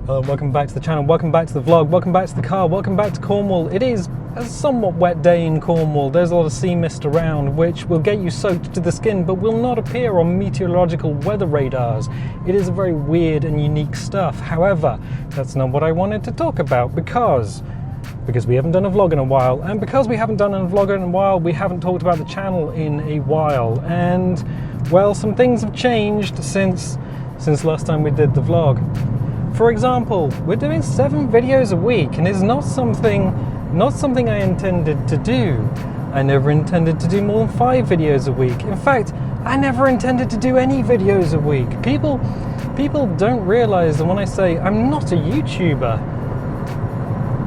Hello, welcome back to the channel, welcome back to the vlog, welcome back to the car, welcome back to Cornwall. It is a somewhat wet day in Cornwall. There's a lot of sea mist around, which will get you soaked to the skin, but will not appear on meteorological weather radars. It is a very weird and unique stuff. However, that's not what I wanted to talk about because we haven't done a vlog in a while, and because we haven't done a vlog in a while, we haven't talked about the channel in a while. And, well, some things have changed since last time we did the vlog. For example, we're doing 7 videos a week, and it's not something I intended to do. I never intended to do more than 5 videos a week. In fact, I never intended to do any videos a week. People don't realize that when I say I'm not a YouTuber,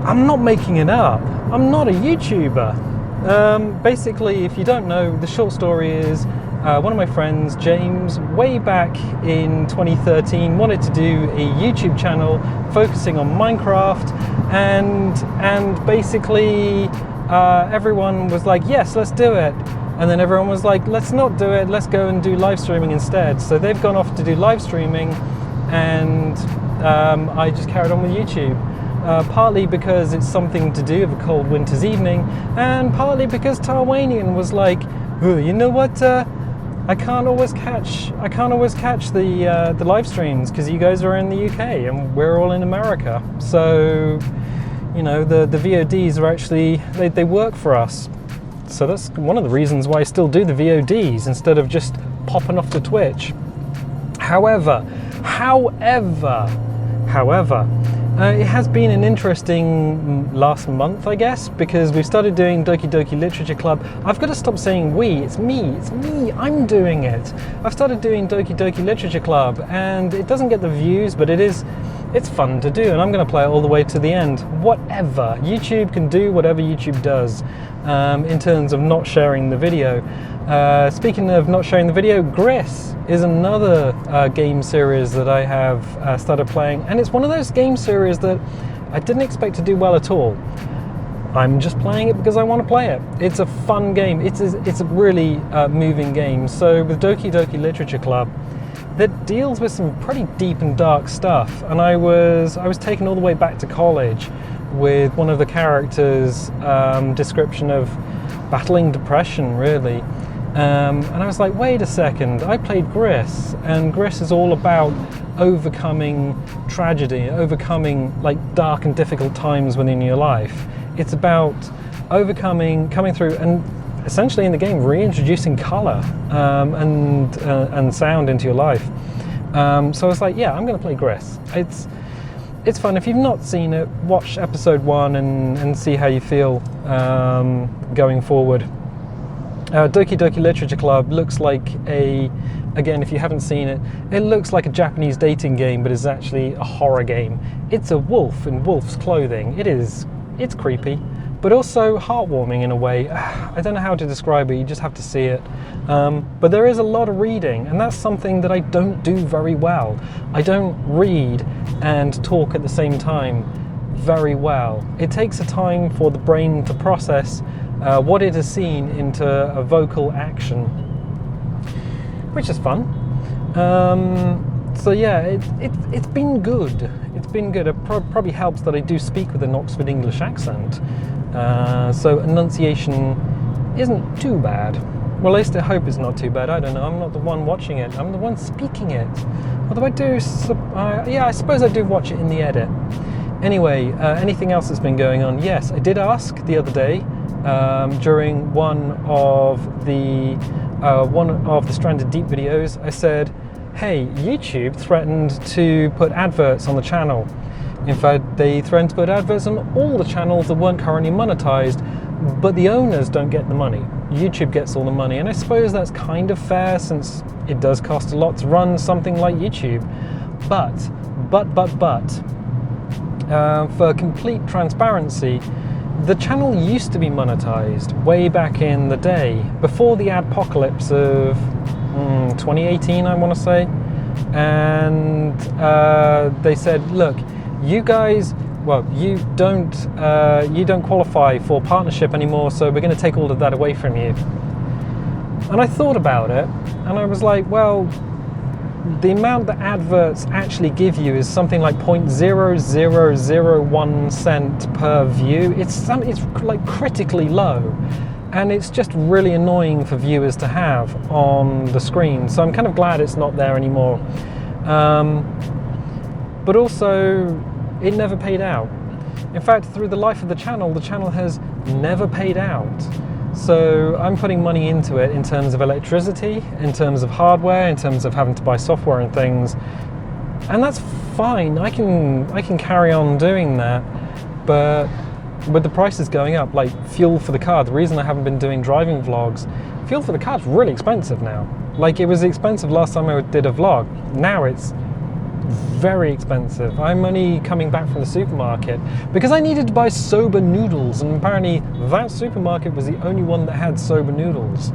I'm not making it up. I'm not a YouTuber. Basically, if you don't know, the short story is one of my friends, James, way back in 2013, wanted to do a YouTube channel focusing on Minecraft, and basically everyone was like, yes, let's do it. And then everyone was like, let's not do it, let's go and do live streaming instead. So they've gone off to do live streaming, and I just carried on with YouTube. Partly because it's something to do with a cold winter's evening, and partly because Tarwanian was like, oh, you know what, I can't always catch the live streams because you guys are in the UK and we're all in America. So, you know, the VODs are actually, they work for us. So that's one of the reasons why I still do the VODs instead of just popping off to Twitch. However, it has been an interesting last month, I guess, because we've started doing Doki Doki Literature Club. I've got to stop saying we, it's me, I'm doing it. I've started doing Doki Doki Literature Club, and it doesn't get the views, but it's fun to do, and I'm going to play it all the way to the end. Whatever. YouTube can do whatever YouTube does in terms of not sharing the video. Speaking of not sharing the video, Gris is another game series that I have started playing, and it's one of those game series that I didn't expect to do well at all. I'm just playing it because I want to play it. It's a fun game. It's a really moving game. So with Doki Doki Literature Club, that deals with some pretty deep and dark stuff, and I was taken all the way back to college with one of the characters' description of battling depression, really. And I was like, wait a second, I played Gris, and Gris is all about overcoming tragedy, overcoming like dark and difficult times within your life. It's about coming through, and essentially in the game reintroducing color and sound into your life. So I was like, yeah, I'm going to play Gris. It's fun. If you've not seen it, watch episode 1 and see how you feel going forward. Doki Doki Literature Club looks like again, if you haven't seen it, it looks like a Japanese dating game, but it's actually a horror game. It's a wolf in wolf's clothing. It's creepy, but also heartwarming in a way. I don't know how to describe it, you just have to see it. But there is a lot of reading, and that's something that I don't do very well. I don't read and talk at the same time very well. It takes a time for the brain to process what it has seen into a vocal action, which is fun. So yeah, it's been good. It's been good. It probably helps that I do speak with an Oxford English accent, so enunciation isn't too bad. Well, at least I hope it's not too bad. I don't know. I'm not the one watching it. I'm the one speaking it. Although I do, yeah, I suppose I do watch it in the edit. Anyway, anything else that's been going on? Yes, I did ask the other day during one of the Stranded Deep videos. I said, hey, YouTube threatened to put adverts on the channel. In fact, they threatened to put adverts on all the channels that weren't currently monetized, but the owners don't get the money. YouTube gets all the money, and I suppose that's kind of fair since it does cost a lot to run something like YouTube. But for complete transparency, the channel used to be monetized way back in the day, before the adpocalypse of 2018, I want to say. And they said, look, you guys, well, you don't qualify for partnership anymore, so we're going to take all of that away from you. And I thought about it, and I was like, well, the amount that adverts actually give you is something like 0.0001 cent per view. It's like critically low, and it's just really annoying for viewers to have on the screen. So I'm kind of glad it's not there anymore. But also, it never paid out. In fact, through the life of the channel has never paid out. So I'm putting money into it in terms of electricity, in terms of hardware, in terms of having to buy software and things, and that's fine. I can carry on doing that, but with the prices going up, like fuel for the car, the reason I haven't been doing driving vlogs, fuel for the car is really expensive now. Like, it was expensive last time I did a vlog. Now it's very expensive. I'm only coming back from the supermarket because I needed to buy soba noodles, and apparently that supermarket was the only one that had soba noodles,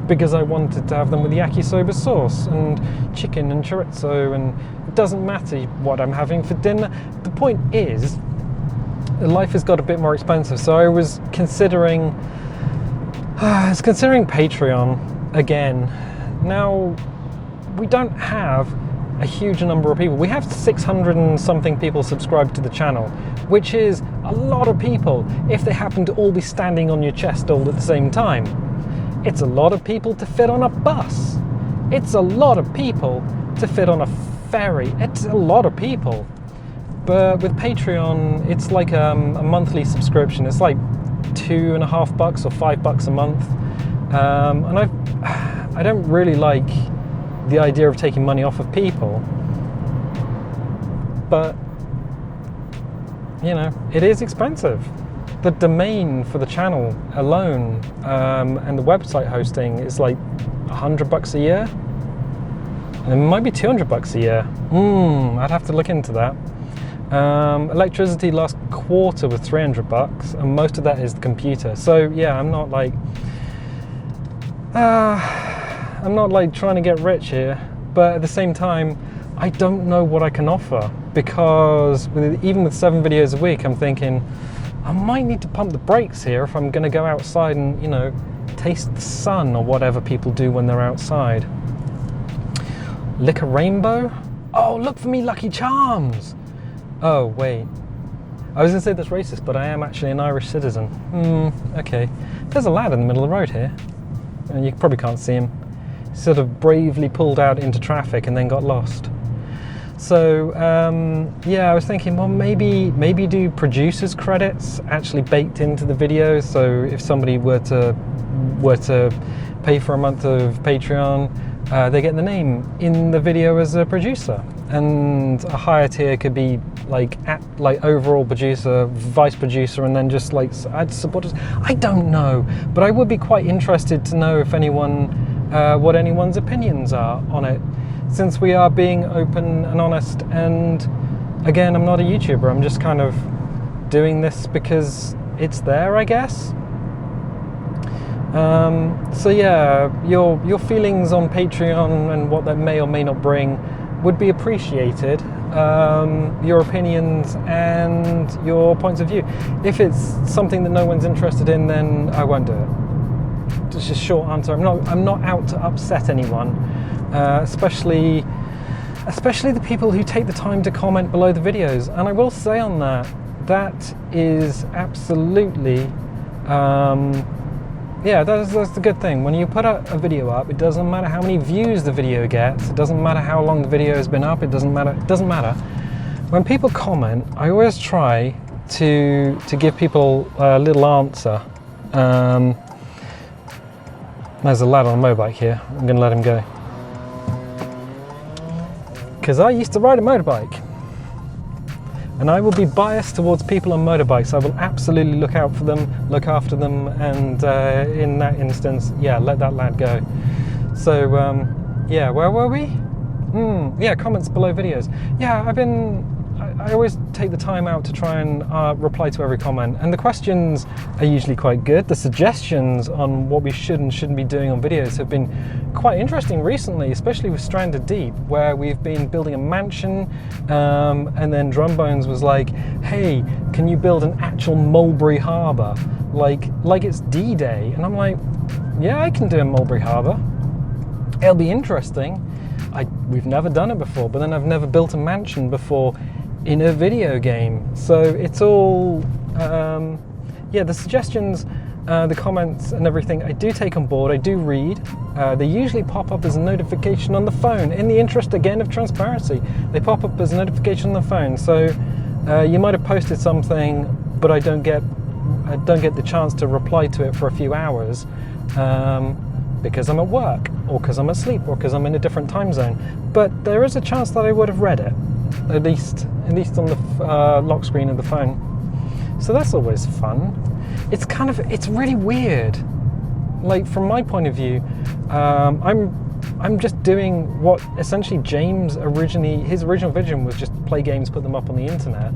because I wanted to have them with yakisoba sauce and chicken and chorizo, and it doesn't matter what I'm having for dinner. The point is, life has got a bit more expensive, so I was considering Patreon again. Now, we don't have a huge number of people. We have 600 and something people subscribed to the channel, which is a lot of people if they happen to all be standing on your chest all at the same time. It's a lot of people to fit on a bus. It's a lot of people to fit on a ferry. It's a lot of people. But with Patreon, it's like a monthly subscription. It's like $2.50 or $5 a month. And I don't really like the idea of taking money off of people, but you know, it is expensive. The domain for the channel alone, and the website hosting is like $100 a year, and it might be $200 a year. I'd have to look into that. Electricity last quarter was $300, and most of that is the computer. So yeah, I'm not like trying to get rich here, but at the same time, I don't know what I can offer, because even with 7 videos a week, I'm thinking I might need to pump the brakes here if I'm going to go outside and, you know, taste the sun or whatever people do when they're outside. Lick a rainbow? Oh, look for me, Lucky Charms! Oh, wait. I was going to say that's racist, but I am actually an Irish citizen. Okay. There's a lad in the middle of the road here, and you probably can't see him. Sort of bravely pulled out into traffic and then got lost. So yeah, I was thinking, well, maybe do producers credits actually baked into the video, so if somebody were to pay for a month of Patreon, they get the name in the video as a producer, and a higher tier could be like overall producer, vice producer, and then just like ad supporters. I don't know, but I would be quite interested to know if what anyone's opinions are on it, since we are being open and honest. And again, I'm not a YouTuber, I'm just kind of doing this because it's there, I guess. So yeah, your feelings on Patreon and what that may or may not bring would be appreciated. Your opinions and your points of view. If it's something that no one's interested in, then I won't do it. It's just a short answer. I'm not out to upset anyone, especially the people who take the time to comment below the videos. And I will say on that is absolutely, yeah, that's the good thing. When you put a video up, it doesn't matter how many views the video gets. It doesn't matter how long the video has been up. It doesn't matter. When people comment, I always try to give people a little answer. There's a lad on a motorbike here. I'm going to let him go, because I used to ride a motorbike, and I will be biased towards people on motorbikes. I will absolutely look out for them, look after them, and in that instance, yeah, let that lad go. So yeah, where were we? Yeah, comments below videos. Yeah, I always take the time out to try and reply to every comment, and the questions are usually quite good. The suggestions on what we should and shouldn't be doing on videos have been quite interesting recently, especially with Stranded Deep, where we've been building a mansion, and then Drumbones was like, hey, can you build an actual Mulberry Harbour, like it's D-Day? And I'm like, yeah, I can do a Mulberry Harbour. It'll be interesting. we've never done it before, but then I've never built a mansion before in a video game. So it's all, yeah, the suggestions, the comments and everything, I do take on board, I do read. They usually pop up as a notification on the phone. In the interest, again, of transparency, they pop up as a notification on the phone. So you might have posted something, but I don't get the chance to reply to it for a few hours because I'm at work, or because I'm asleep, or because I'm in a different time zone. But there is a chance that I would have read it, at least on the lock screen of the phone. So that's always fun. It's really weird. Like, from my point of view, I'm just doing what essentially his original vision was, just play games, put them up on the internet.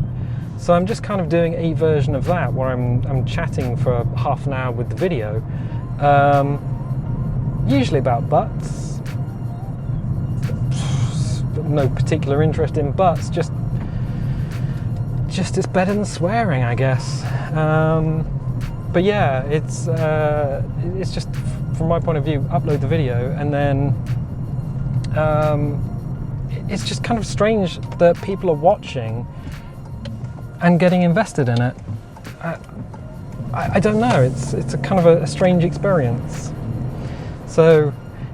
So I'm just kind of doing a version of that where I'm chatting for half an hour with the video, usually about butts. No particular interest in butts, just it's better than swearing, I guess. But yeah, it's just, from my point of view, upload the video, and then it's just kind of strange that people are watching and getting invested in it. I don't know, it's a kind of a strange experience. So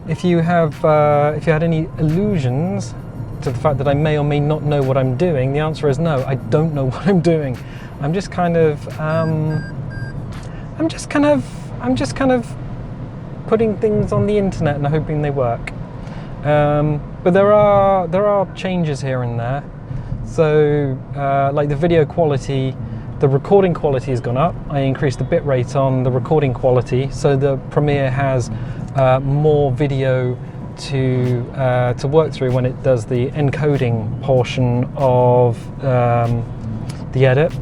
if you had any illusions to the fact that I may or may not know what I'm doing, the answer is no, I don't know what I'm doing. I'm just kind of putting things on the internet and hoping they work. But there are changes here and there. So like the video quality, the recording quality has gone up. I increased the bitrate on the recording quality, so the Premiere has more video to work through when it does the encoding portion of the edit.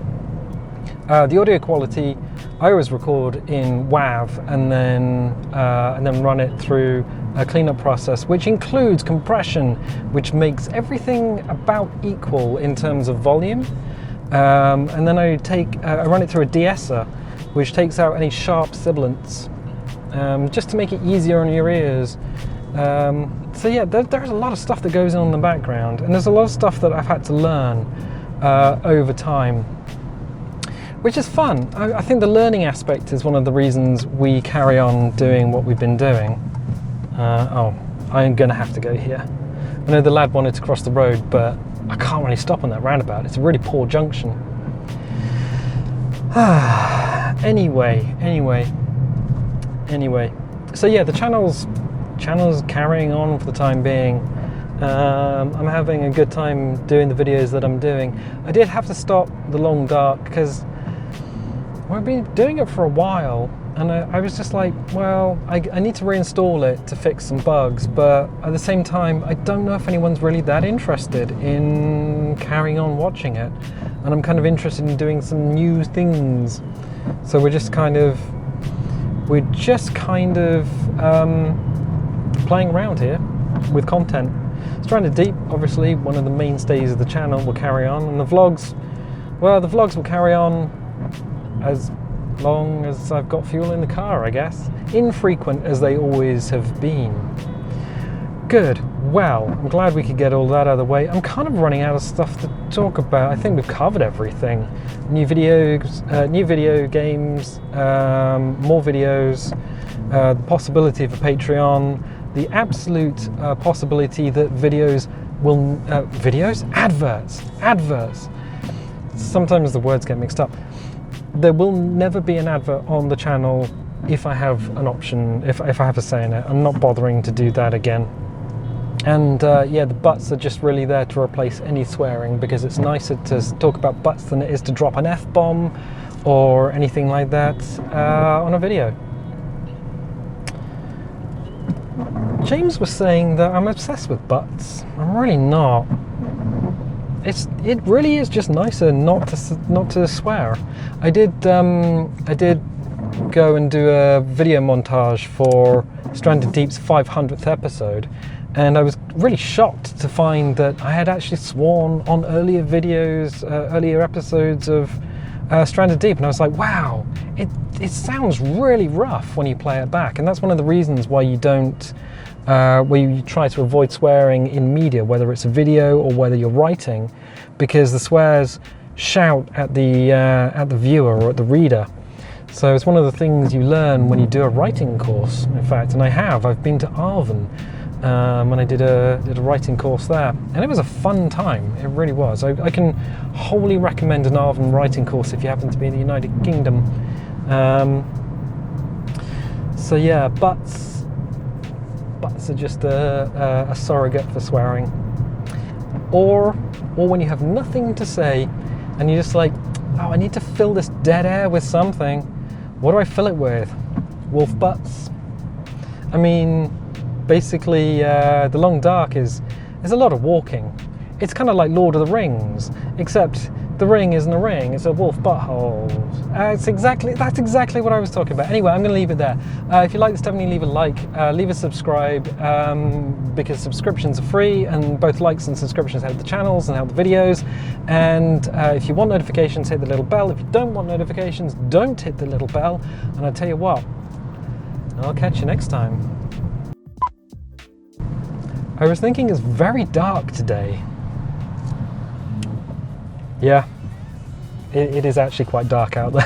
The audio quality, I always record in WAV and then run it through a cleanup process, which includes compression, which makes everything about equal in terms of volume. And then I run it through a de-esser, which takes out any sharp sibilants, just to make it easier on your ears. So yeah, there's a lot of stuff that goes on in the background, and there's a lot of stuff that I've had to learn over time, which is fun. I think the learning aspect is one of the reasons we carry on doing what we've been doing. I'm gonna have to go here. I know the lad wanted to cross the road, but I can't really stop on that roundabout. It's a really poor junction. Anyway. So yeah, the channel's carrying on for the time being. I'm having a good time doing the videos that I'm doing. I did have to stop the long dark because we've been doing it for a while, and I was just like, well, I need to reinstall it to fix some bugs, but at the same time, I don't know if anyone's really that interested in carrying on watching it, and I'm kind of interested in doing some new things. So we're just kind of playing around here with content. Stranded Deep, obviously one of the mainstays of the channel, will carry on, and the vlogs will carry on as long as I've got fuel in the car, I guess. Infrequent as they always have been. Good. Well, I'm glad we could get all that out of the way. I'm kind of running out of stuff to talk about. I think we've covered everything. New video games, more videos, the possibility of a Patreon, the absolute possibility that adverts. Sometimes the words get mixed up. There will never be an advert on the channel if I have an option, if I have a say in it. I'm not bothering to do that again. And yeah, the butts are just really there to replace any swearing, because it's nicer to talk about butts than it is to drop an F-bomb or anything like that on a video. James was saying that I'm obsessed with butts. I'm really not. It really is just nicer not to swear. I did go and do a video montage for Stranded Deep's 500th episode, and I was really shocked to find that I had actually sworn on earlier episodes of Stranded Deep, and I was like, wow, it sounds really rough when you play it back, and that's one of the reasons why you don't where you try to avoid swearing in media, whether it's a video or whether you're writing, because the swears shout at the viewer or at the reader. So it's one of the things you learn when you do a writing course, in fact, and I've been to Arvin when I did a writing course there, and it was a fun time. It really was. I can wholly recommend an Arvin writing course if you happen to be in the United Kingdom. So yeah, butts are just a surrogate for swearing, or when you have nothing to say and you're just like, oh, I need to fill this dead air with something. What do I fill it with? Wolf butts. I mean, basically, the Long Dark is a lot of walking. It's kind of like Lord of the Rings, except the ring isn't a ring, it's a wolf butthole. That's exactly what I was talking about. Anyway, I'm going to leave it there. If you like this, definitely leave a like, leave a subscribe, because subscriptions are free, and both likes and subscriptions help the channels and help the videos. And if you want notifications, hit the little bell. If you don't want notifications, don't hit the little bell. And I'll tell you what, I'll catch you next time. I was thinking it's very dark today. Yeah, it is actually quite dark out there.